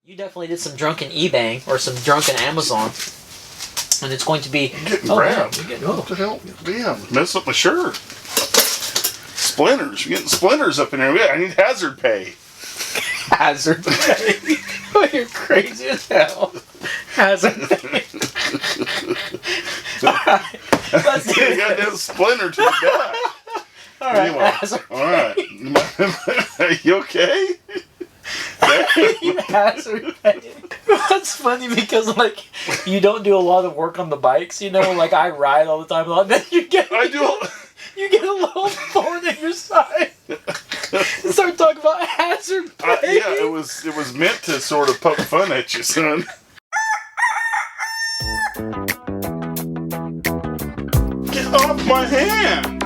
You definitely did some drunken eBaying or some drunken Amazon. And it's going to be... I'm getting grabbed. What the hell? Damn, messed up my shirt. Splinters. You're getting splinters up in there. I need hazard pay. Hazard pay? Oh, you're crazy as hell. Hazard pay. Alright, let's do it. You got that splinter to the back. Alright, anyway, hazard alright. Are you okay? Hazard pay. That's funny because, like, you don't do a lot of work on the bikes, you know? Like, I ride all the time, and then you get... You get a little thorn in your side. Start talking about hazard pay. Yeah, it was meant to sort of poke fun at you, son. Get off my hand!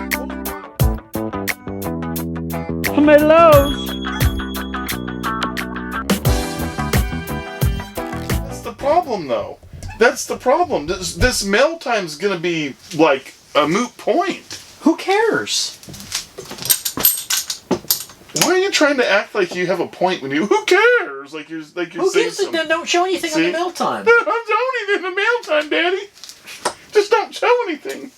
Tomatoes. That's the problem, though. That's the problem. This mail time's gonna be like a moot point. Who cares? Why are you trying to act like you have a point when you? Who cares? Like you're Who saying gives a... Don't show anything on the mail time. I'm showing anything in the mail time, Daddy. Just don't show anything.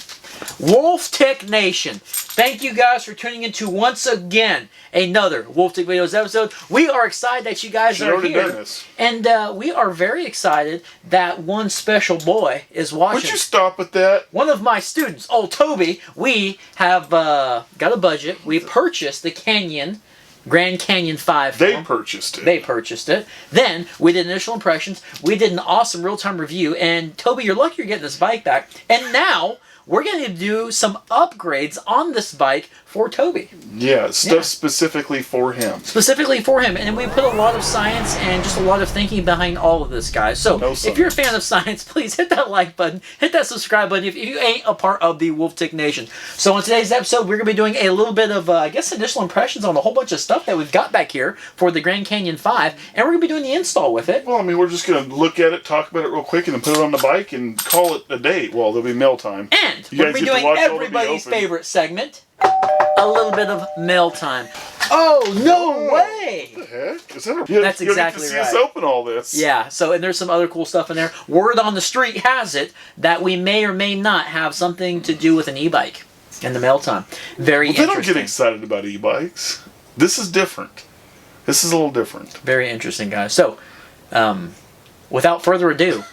Wolf Tick Nation, thank you guys for tuning into once again another Wolf Tick Videos episode. We are excited that you guys are here, and we are very excited that one special boy is watching. Would you stop with that? One of my students, old Toby. We have got a budget. We purchased the Grand Canyon 5. They purchased it. They purchased it. Then we did initial impressions. We did an awesome real-time review. And Toby, you're lucky you're getting this bike back. And now we're going to do some upgrades on this bike for Toby. Yeah, stuff specifically for him. Specifically for him. And we put a lot of science and just a lot of thinking behind all of this, guys. So if you're a fan of science, please hit that like button. Hit that subscribe button if you ain't a part of the Wolf Tick Nation. So in today's episode, we're going to be doing a little bit of, I guess, initial impressions on a whole bunch of stuff that we've got back here for the Grand Canyon 5. And we're going to be doing the install with it. Well, I mean, we're just going to look at it, talk about it real quick, and then put it on the bike and call it a day. Well, there'll be mail time. And we're going to be doing everybody's favorite segment, a little bit of mail time. Oh, no way! What the heck? Is that That's exactly right. right. See us open all this. Yeah, so, and there's some other cool stuff in there. Word on the street has it that we may or may not have something to do with an e-bike in the mail time. Very interesting. They don't get excited about e-bikes. This is different. This is a little different. Very interesting, guys. So, without further ado,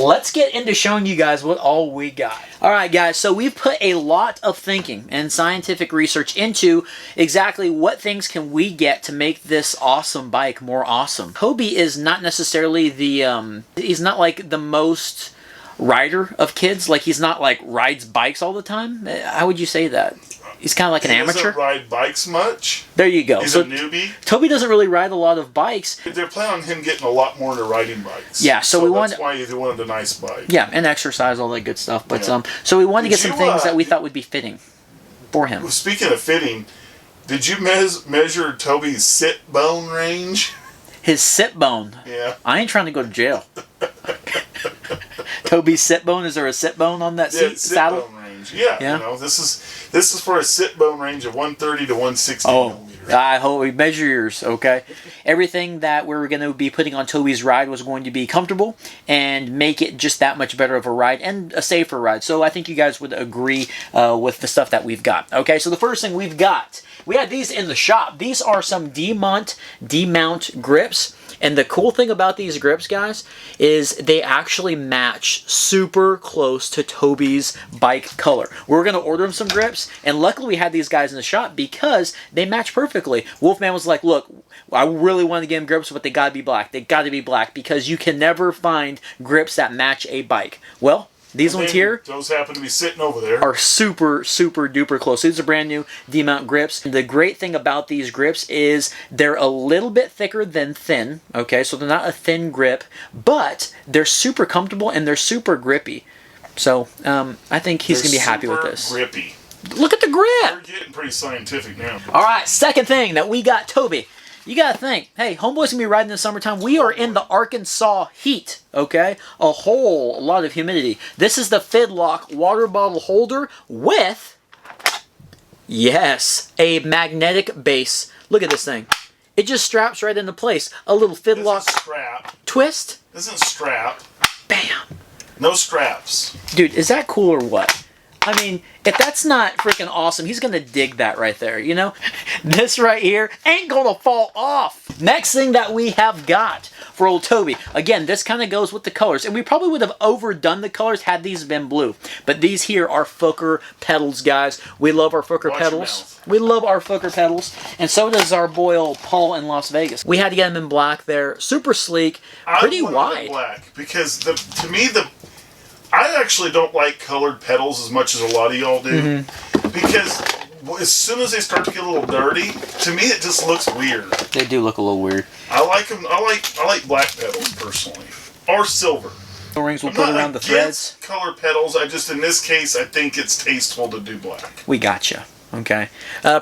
let's get into showing you guys what all we got. Alright guys, so we've put a lot of thinking and scientific research into exactly what things can we get to make this awesome bike more awesome. Toby is not necessarily the, he's not like the most rider of kids. Like he's not like rides bikes all the time. How would you say that? He's kind of like an amateur. He doesn't ride bikes much. There you go. He's a newbie. Toby doesn't really ride a lot of bikes. They're planning on him getting a lot more into riding bikes. Yeah, so we wanted. That's why he wanted a nice bike. Yeah, and exercise, all that good stuff. But so we wanted to get some things that we thought would be fitting for him. Speaking of fitting, did you measure Toby's sit bone range? His sit bone. Yeah. I ain't trying to go to jail. Toby's sit bone. Is there a sit bone on that saddle? Bone range. Yeah. You know, this is for a sit bone range of 130 to 160 millimeters. I hope we measure yours, okay? Everything that we're going to be putting on Toby's ride was going to be comfortable and make it just that much better of a ride and a safer ride. So I think you guys would agree with the stuff that we've got. Okay, so the first thing we've got, we had these in the shop. These are some Demount grips. And the cool thing about these grips, guys, is they actually match super close to Toby's bike color. We're going to order him some grips, and luckily we had these guys in the shop because they match perfectly. Wolfman was like, look, I really want to get him grips, but they got to be black. They got to be black because you can never find grips that match a bike. Well, these ones here, those happen to be sitting over there, are super, super duper close. These are brand new Demount grips. And the great thing about these grips is they're a little bit thicker than thin. Okay, so they're not a thin grip, but they're super comfortable and they're super grippy. So I think he's going to be happy with this. Grippy. Look at the grip. We're getting pretty scientific now. All right, second thing that we got, Toby. You gotta think, hey, homeboy's gonna be riding in the summertime. We are in the Arkansas heat, okay? A whole lot of humidity. This is the Fidlock Waterbottle holder with, yes, a magnetic base. Look at this thing. it just straps right into place. A little Fidlock strap. twist. This isn't strap. Bam. No straps. Dude, is that cool or what? I mean, if that's not freaking awesome, he's going to dig that right there, you know? This right here ain't going to fall off. Next thing that we have got for old Toby. Again, this kind of goes with the colors. And we probably would have overdone the colors had these been blue. But these here are Fooker Pedals, guys. We love our Fooker Pedals. We love our Fooker Pedals. And so does our boy old Paul in Las Vegas. We had to get them in black there. Super sleek. Pretty wide. Black because to me I actually don't like colored pedals as much as a lot of y'all do. Because as soon as they start to get a little dirty, to me it just looks weird. They do look a little weird. I like them. I like black pedals personally, or silver. Rings will put around the threads. Colored pedals. I just in this case I think it's tasteful to do black. We gotcha. Okay.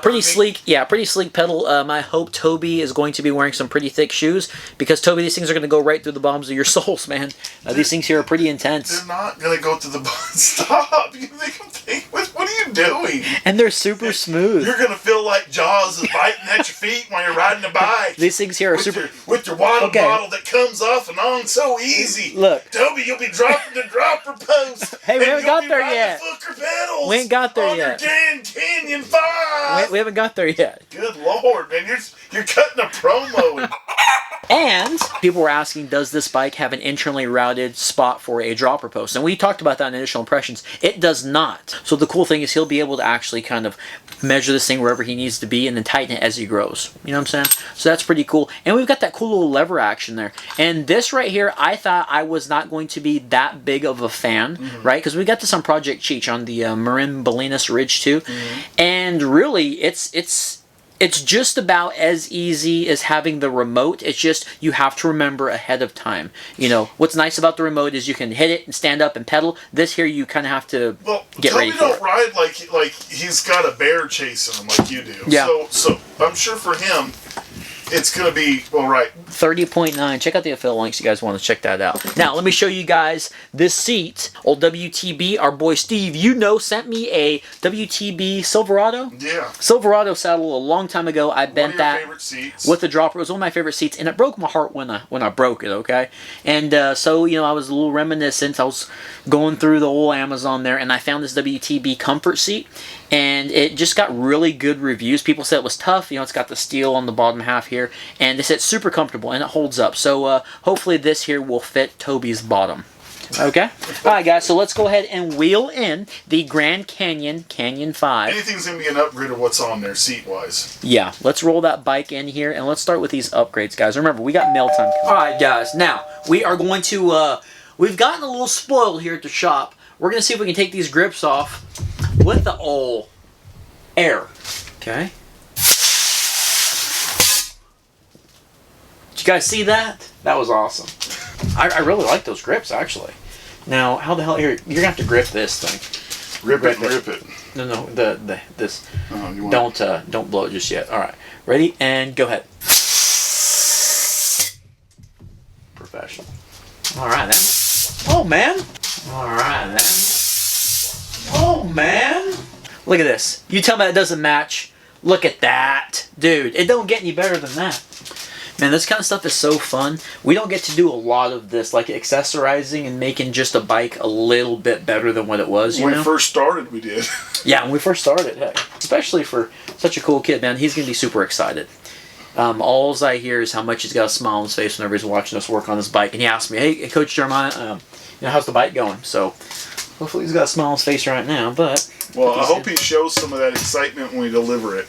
Pretty sleek. Yeah, pretty sleek pedal. I hope Toby is going to be wearing some pretty thick shoes because, Toby, these things are going to go right through the bottoms of your soles, man. These things here are pretty intense. They're not going to go through the bottom. Stop. You think, what are you doing? And they're super smooth. You're going to feel like Jaws is biting at your feet while you're riding a bike. These things here are super... With your water bottle that comes off and on so easy. Look. Toby, you'll be dropping the dropper post. Hey, we haven't got there yet. Fooker pedals we ain't got there yet. Your Grand Canyon 5. We haven't got there yet. Good Lord, man. You're cutting a promo. And people were asking, does this bike have an internally routed spot for a dropper post? And we talked about that in initial impressions. It does not. So the cool thing is he'll be able to actually kind of measure this thing wherever he needs to be and then tighten it as he grows. You know what I'm saying? So that's pretty cool. And we've got that cool little lever action there. And this right here, I thought I was not going to be that big of a fan, right? Because we got this on Project Cheech on the Marin Bolinas Ridge 2. And really, it's just about as easy as having the remote. It's just you have to remember ahead of time. You know, what's nice about the remote is you can hit it and stand up and pedal. This here, you kind of have to get ready for it. Toby don't ride like he's got a bear chasing him like you do. Yeah. So I'm sure for him, it's going to be, all right. 30.9. Check out the affiliate links. You guys want to check that out. Now, let me show you guys this seat. Old WTB, our boy Steve, sent me a WTB Silverado. Yeah. Silverado saddle a long time ago. I bent that favorite seats. with the dropper. It was one of my favorite seats, and it broke my heart when I broke it, okay? And so, you know, I was a little reminiscent. I was going through the old Amazon there, and I found this WTB Comfort seat, and it just got really good reviews. People said it was tough. You know, it's got the steel on the bottom half here, and they said it's super comfortable, and it holds up. So hopefully this here will fit Toby's bottom. Okay? Alright guys, so let's go ahead and wheel in the Grand Canyon 5. Anything's going to be an upgrade of what's on there seat-wise. Yeah, let's roll that bike in here, and let's start with these upgrades, guys. Remember, we got mail time coming. Alright guys, now, we are going to, we've gotten a little spoiled here at the shop. We're going to see if we can take these grips off with the old air. Okay? Did you guys see that? That was awesome. I really like those grips, actually. Now, how the hell here? You're gonna have to grip this thing. Rip it. No, this. You Don't blow it just yet. All right, ready and go ahead. Professional. All right then. Oh man. All right then. Oh man. Look at this. You tell me that doesn't match. Look at that, dude. It don't get any better than that. Man, this kind of stuff is so fun. We don't get to do a lot of this, like accessorizing and making just a bike a little bit better than what it was, you know? When we first started, we did. Yeah, when we first started, heck. Especially for such a cool kid, man. He's going to be super excited. All I hear is how much he's got a smile on his face whenever he's watching us work on his bike. And he asked me, hey, Coach Jeremiah, how's the bike going? So, hopefully he's got a smile on his face right now, but... Well, I hope he shows some of that excitement when we deliver it.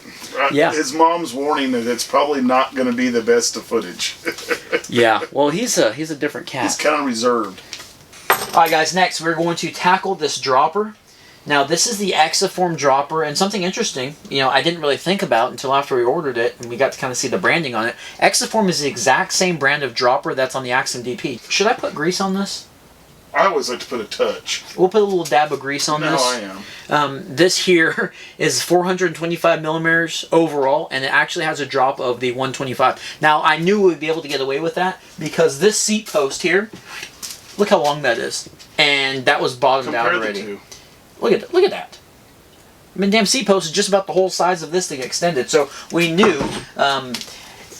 Yeah. His mom's warning that it's probably not going to be the best of footage. Yeah. Well, he's a different cat. He's kind of reserved. Alright guys, next we're going to tackle this dropper. Now this is the Exa Form Dropper, and something interesting, I didn't really think about until after we ordered it and we got to kind of see the branding on it. Exa Form is the exact same brand of dropper that's on the Axum DP. Should I put grease on this? I always like to put a touch. We'll put a little dab of grease on this. No, I am. This here is 425 millimeters overall, and it actually has a drop of the 125. Now, I knew we would be able to get away with that because this seat post here, look how long that is. And that was bottomed out already. Look at that. I mean, damn seat post is just about the whole size of this thing extended. So we knew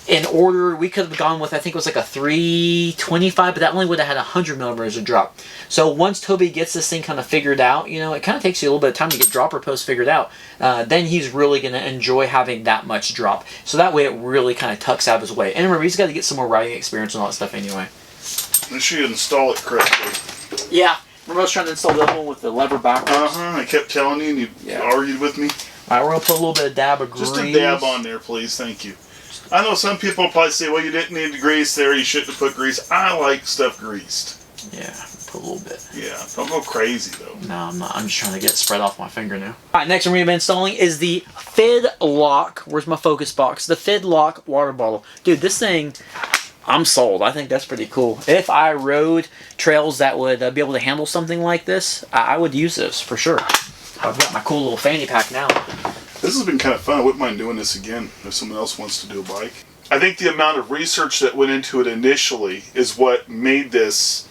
in order, we could have gone with, I think it was like a 325, but that only would have had 100 millimeters of drop. So once Toby gets this thing kind of figured out, you know, it kind of takes you a little bit of time to get dropper post figured out. Then he's really going to enjoy having that much drop. So that way it really kind of tucks out his way. And remember, he's got to get some more riding experience and all that stuff anyway. Make sure you install it correctly. Yeah. Remember I was trying to install the other one with the lever backwards? I kept telling you, and you argued with me. All right, we're going to put a little bit of dab of grease. Just a dab on there, please. Thank you. I know some people probably say, well, you didn't need the grease there. You shouldn't have put grease. I like stuff greased. Yeah, put a little bit. Yeah, don't go crazy, though. No, I'm not. I'm just trying to get it spread off my finger now. All right, next one we're going to be installing is the Fidlock. Where's my focus box? The Fidlock Waterbottle. Dude, this thing, I'm sold. I think that's pretty cool. If I rode trails that would be able to handle something like this, I would use this for sure. I've got my cool little fanny pack now. This has been kind of fun. I wouldn't mind doing this again if someone else wants to do a bike. I think the amount of research that went into it initially is what made this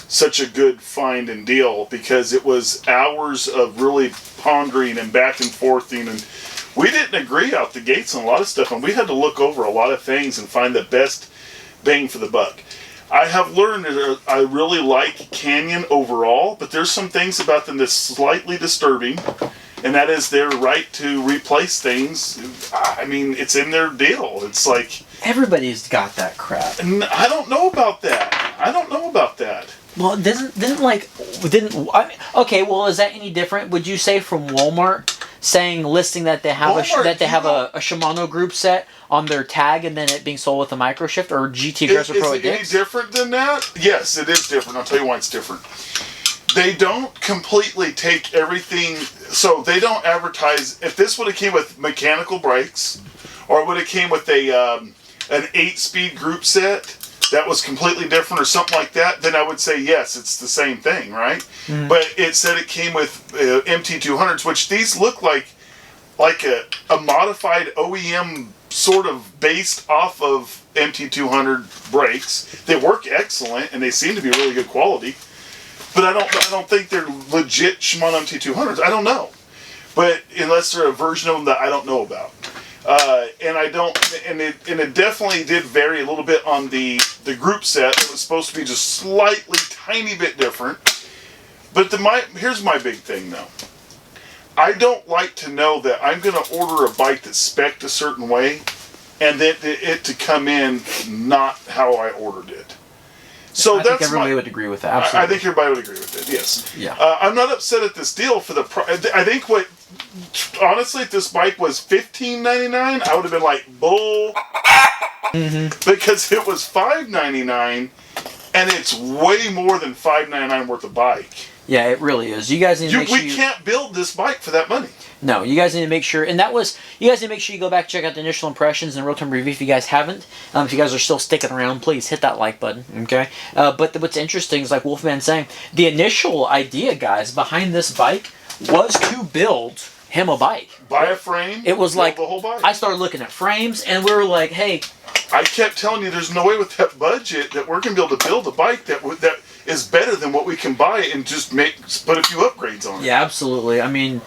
such a good find and deal, because it was hours of really pondering and back and forthing, and we didn't agree out the gates on a lot of stuff, and we had to look over a lot of things and find the best bang for the buck. I have learned that I really like Canyon overall, but there's some things about them that's slightly disturbing, and that is their right to replace things. I mean, it's in their deal. It's like... Everybody's got that crap. I don't know about that. I don't know about that. Well, okay, well, is that any different? Would you say from Walmart listing that they have a Shimano group set on their tag and then it being sold with a micro shift, or GT Aggressor Pro? Is it any different than that? Yes, it is different. I'll tell you why it's different. They don't completely take everything, so they don't advertise. If this would have came with mechanical brakes, or it would have came with an 8-speed group set that was completely different or something like that, then I would say yes, it's the same thing, right? Mm. But it said it came with MT200s, which these look like a modified OEM sort of based off of MT200 brakes. They work excellent and they seem to be really good quality. But I don't think they're legit Shimano MT200s. I don't know. But unless they're a version of them that I don't know about. And it definitely did vary a little bit on the group set. It was supposed to be just slightly, tiny bit different. But here's my big thing though. I don't like to know that I'm going to order a bike that's spec'd a certain way, and then it to come in not how I ordered it. So I think everybody would agree with that. Absolutely. I think everybody would agree with it. Yes. Yeah. I'm not upset at this deal for the price. I think honestly, if this bike was $15.99, I would have been like, bull. Mm-hmm. Because it was $5.99, and it's way more than $5.99 worth of bike. Yeah, it really is. You guys need to make sure we can't build this bike for that money. No, you guys need to make sure, and you guys need to make sure you go back and check out the initial impressions and real-time review if you guys haven't. If you guys are still sticking around, please hit that like button, okay? But what's interesting is, like Wolfman's saying, the initial idea, guys, behind this bike was to build him a bike. Buy a frame. It was like the whole bike. I started looking at frames, and we were like, "Hey." I kept telling you, there's no way with that budget that we're going to be able to build a bike that is better than what we can buy and just put a few upgrades on it. Yeah, absolutely. I mean,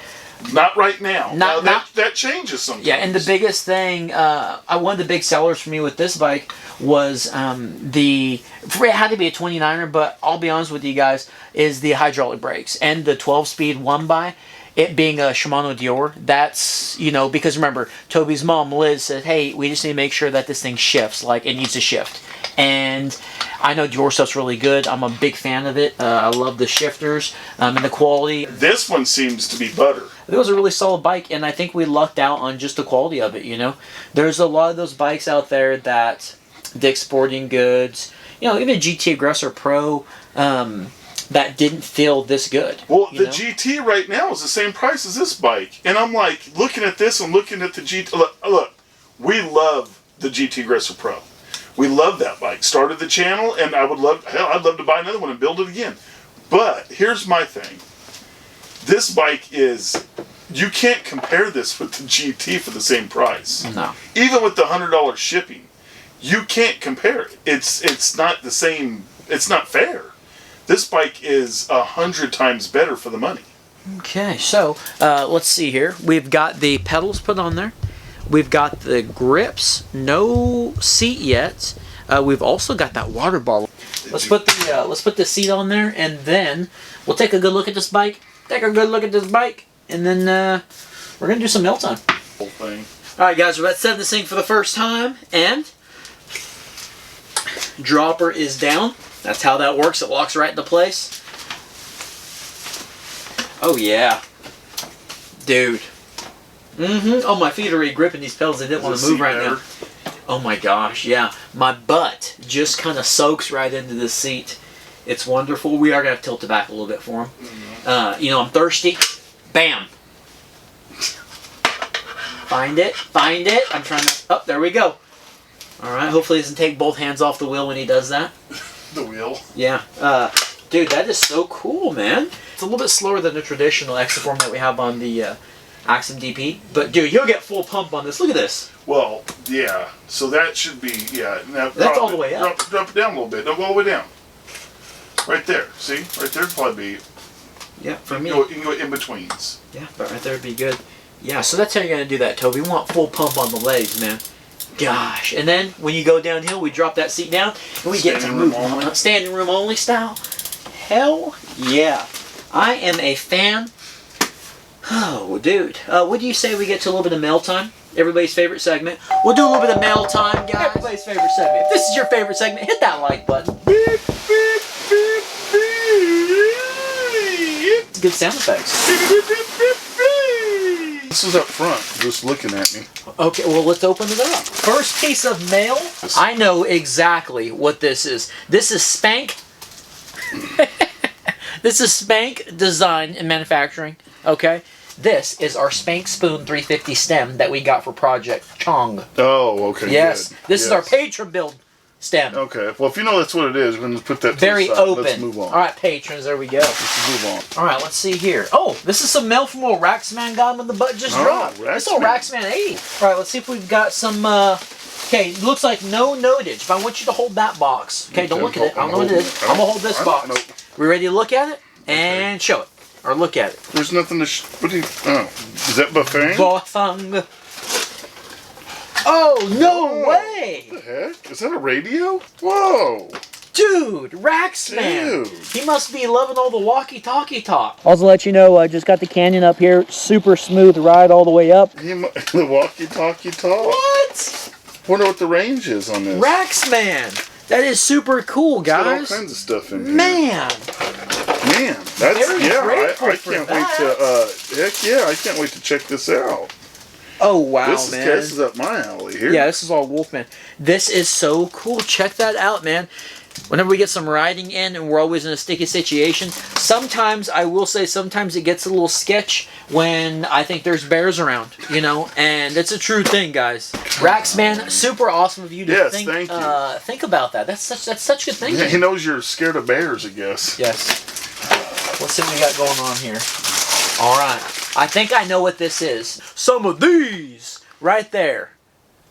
not right now. That changes sometimes. Yeah, and the biggest thing, one of the big sellers for me with this bike was it had to be a 29er, but I'll be honest with you guys, is the hydraulic brakes and the 12-speed 1x. It being a Shimano Dior, that's, because remember, Toby's mom, Liz, said, hey, we just need to make sure that this thing shifts, like it needs to shift. And I know Dior stuff's really good. I'm a big fan of it. I love the shifters and the quality. This one seems to be butter. It was a really solid bike, and I think we lucked out on just the quality of it, There's a lot of those bikes out there that Dick's Sporting Goods, even GT Aggressor Pro, that didn't feel this good. Well, the GT right now is the same price as this bike. And I'm like, looking at this and looking at the GT. Look, we love the GT Aggressor Pro. We love that bike. Started the channel, and I'd love to buy another one and build it again. But here's my thing. This bike you can't compare this with the GT for the same price. No. Even with the $100 shipping, you can't compare it. It's not the same. It's not fair. This bike is 100 times better for the money. Okay, so let's see here. We've got the pedals put on there. We've got the grips, no seat yet. We've also got that water bottle. Let's put the seat on there, and then we'll take a good look at this bike. And then we're gonna do some Mailtime. Whole thing. All right, guys, we're about to set this thing for the first time, and dropper is down. That's how that works. It locks right into place. Oh yeah, dude. Oh, my feet are already gripping these pedals. They didn't want to move right now. Oh my gosh, yeah. My butt just kind of soaks right into this seat. It's wonderful. We are going to tilt it back a little bit for him. You know, I'm thirsty. Bam. Find it. I'm trying to... Oh, there we go. All right, hopefully he doesn't take both hands off the wheel when he does that. The wheel? Yeah. Dude, that is so cool, man. It's a little bit slower than the traditional Exa Form that we have on the... Axum DP, but dude, you'll get full pump on this. Look at this. Well, yeah. So that should be, yeah. Now that's all the way up. Drop it down a little bit. Don't go all the way down. Right there. See? Right there would probably be. Yeah, for me. You can go in betweens. Yeah, but right there would be good. Yeah, so that's how you're going to do that, Toby. We want full pump on the legs, man. Gosh. And then when you go downhill, we drop that seat down and we get to move on. Standing room only style. Hell yeah. I am a fan. Oh, dude. What do you say we get to a little bit of mail time? Everybody's favorite segment. We'll do a little bit of mail time, guys. Everybody's favorite segment. If this is your favorite segment, hit that like button. Beep, beep, beep, beep. Good sound effects. This is up front, just looking at me. Okay, well, let's open it up. First piece of mail. I know exactly what this is. This is Spank. This is Spank Design and Manufacturing. Okay? This is our Spank Spoon 350 stem that we got for Project Chong. Oh, okay. Yes. Good. This is our Patron build stem. Okay. Well, if you know that's what it is, we're going to put that to very the side. open. Let's move on. All right, patrons, there we go. Let's move on. All right, let's see here. Oh, this is some mail from old Raxman guy when the butt just dropped. This old Raxman 80. All right, let's see if we've got some... Okay, looks like no notage, but I want you to hold that box. Okay, don't look at it. I don't know what it is. I'm going to hold this box. We ready to look at it? And show it. Or look at it. There's nothing to... what do you... Oh. Is that Baofeng? Baofeng. Oh, no way! What the heck? Is that a radio? Whoa! Dude, Raxman. Dude. He must be loving all the walkie-talkie talk. Also let you know, I just got the Canyon up here. Super smooth ride all the way up. The walkie-talkie talk? What? Wonder what the range is on this. Raxman. That is super cool, guys. It's got all kinds of stuff in here. Man, that's very yeah. grateful I for can't that. wait to. Heck yeah! I can't wait to check this out. Oh wow, this man! This is up my alley here. Yeah, this is all Wolfman. This is so cool. Check that out, man. Whenever we get some riding in and we're always in a sticky situation, sometimes, I will say, sometimes it gets a little sketch when I think there's bears around, you know, and it's a true thing, guys. Raxman, super awesome of you to think about that. That's such good thinking. Yeah, he knows you're scared of bears, I guess. Yes. Let's see what we got going on here. All right. I think I know what this is. Some of these right there.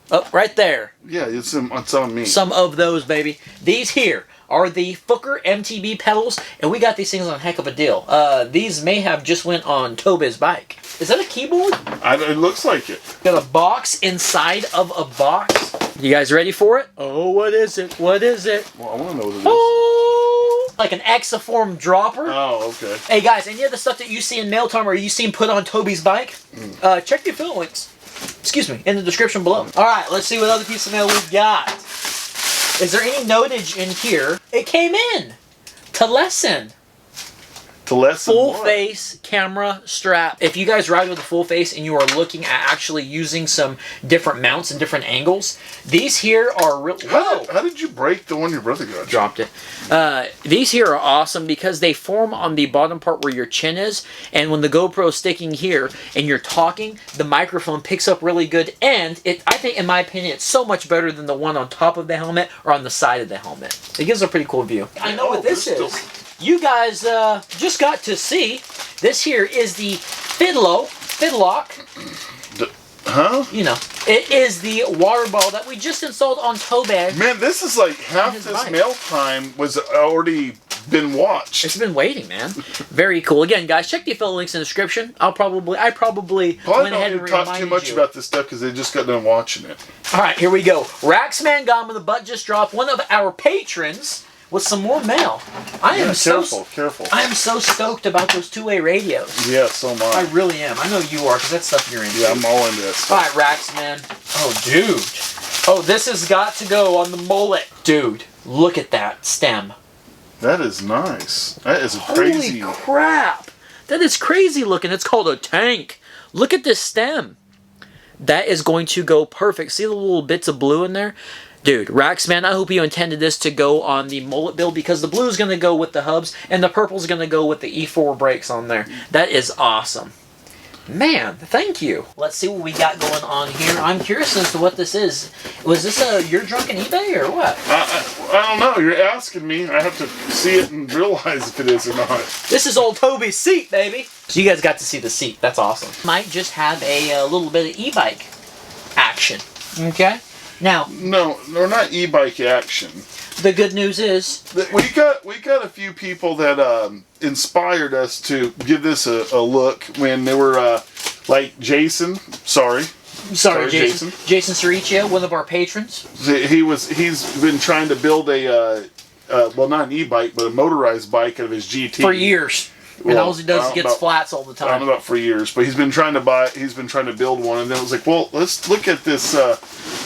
Up right there. Yeah, it's on me. Some of those, baby. These here are the Fooker MTB pedals, and we got these things on a heck of a deal. These may have just went on Toby's bike. Is that a keyboard? It looks like it. Got a box inside of a box. You guys ready for it? Oh, what is it? What is it? Well, I want to know what it is. Oh, like an Exa Form Dropper. Oh, okay. Hey, guys, any of the stuff that you see in Mailtime or you seen put on Toby's bike, check the affiliate links. Excuse me, in the description below. All right, let's see what other piece of mail we've got. Is there any notage in here? It came in to lessen. To lessen full what? face camera strap. If you guys ride with a full face and you are looking at actually using some different mounts and different angles, these here are real. How did you break the one your brother got? Dropped it. These here are awesome because they form on the bottom part where your chin is, and when the GoPro is sticking here and you're talking, the microphone picks up really good, and I think, in my opinion, it's so much better than the one on top of the helmet or on the side of the helmet. It gives a pretty cool view. I know what this is. You guys just got to see. This here is the Fidlock. Huh? You know, it is the water bottle that we just installed on Toby. Man, this is like half this mail time was already been watched. It's been waiting, man. Very cool. Again, guys, check the affiliate links in the description. I probably went ahead and talk too much about this stuff because they just got done watching it. All right, here we go. Raxman Gama, the butt just dropped one of our patrons with some more mail. I am careful. I am so stoked about those two-way radios. Yeah, so am I. I really am. I know you are because that's stuff you're into. Yeah, I'm all into that stuff. All right, Raxman. Oh, dude. Oh, this has got to go on the mullet. Dude, look at that stem. That is nice. That is crazy. Holy crap. That is crazy looking. It's called a tank. Look at this stem. That is going to go perfect. See the little bits of blue in there? Dude, Raxman, I hope you intended this to go on the mullet build because the blue is going to go with the hubs and the purple is going to go with the E4 brakes on there. That is awesome. Man, thank you. Let's see what we got going on here. I'm curious as to what this is. Was this your drunken eBay or what? I don't know. You're asking me. I have to see it and realize if it is or not. This is old Toby's seat, baby. So you guys got to see the seat. That's awesome. Might just have a little bit of e-bike action. Okay? Now, no, they're not e-bike action. The good news is we got a few people that inspired us to give this a look when they were like Jason. Sorry, Jason. Jason Cericchio, one of our patrons. He's been trying to build a well, not an e-bike, but a motorized bike out of his GT for years. And all he does is gets flats all the time. I don't know about for years, but he's been trying to build one, and then it was like, well, let's look at this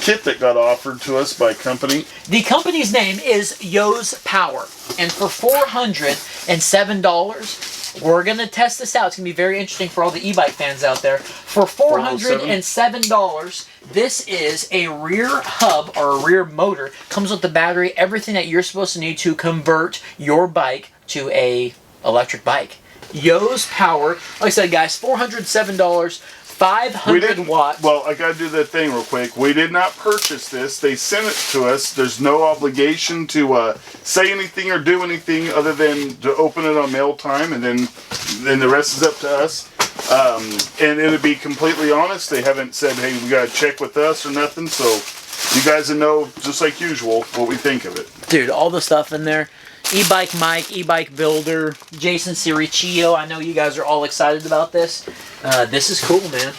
kit that got offered to us by a company. The company's name is Yo's Power, and for $407, we're gonna test this out. It's gonna be very interesting for all the e-bike fans out there. For $407, this is a rear hub or a rear motor. Comes with the battery, everything that you're supposed to need to convert your bike to a electric bike. Yo's Power, like I said, guys, $407, 500 watts. Well, I gotta do that thing real quick. We did not purchase this. They sent it to us. There's no obligation to say anything or do anything other than to open it on mail time, and then the rest is up to us. And to be completely honest, they haven't said, hey, we gotta check with us or nothing, so you guys will know, just like usual, what we think of it. Dude, all the stuff in there. E-Bike Mike, E-Bike Builder, Jason Cericchio. I know you guys are all excited about this. This is cool, man.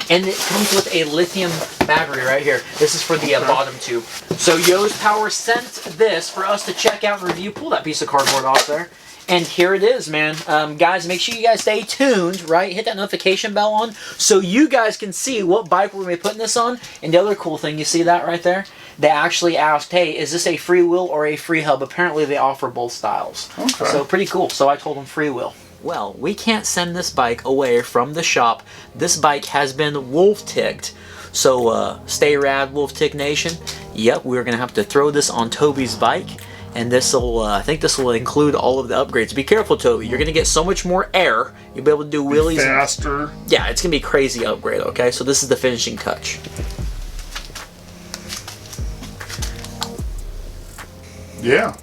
And it comes with a lithium battery right here. This is for the bottom tube. So Yo's Power sent this for us to check out and review. Pull that piece of cardboard off there. And here it is, man. Guys, make sure you guys stay tuned, right? Hit that notification bell on so you guys can see what bike we're going to be putting this on. And the other cool thing, you see that right there? They actually asked, hey, is this a free wheel or a free hub? Apparently they offer both styles. Okay. So pretty cool. So I told them free wheel. Well, we can't send this bike away from the shop. This bike has been wolf-ticked. So stay rad, Wolf-Tick Nation. Yep, we're going to have to throw this on Toby's bike. And this will, I think this will include all of the upgrades. Be careful, Toby. You're going to get so much more air. You'll be able to do wheelies. Faster. Yeah, it's going to be a crazy upgrade, okay? So this is the finishing touch. Yeah.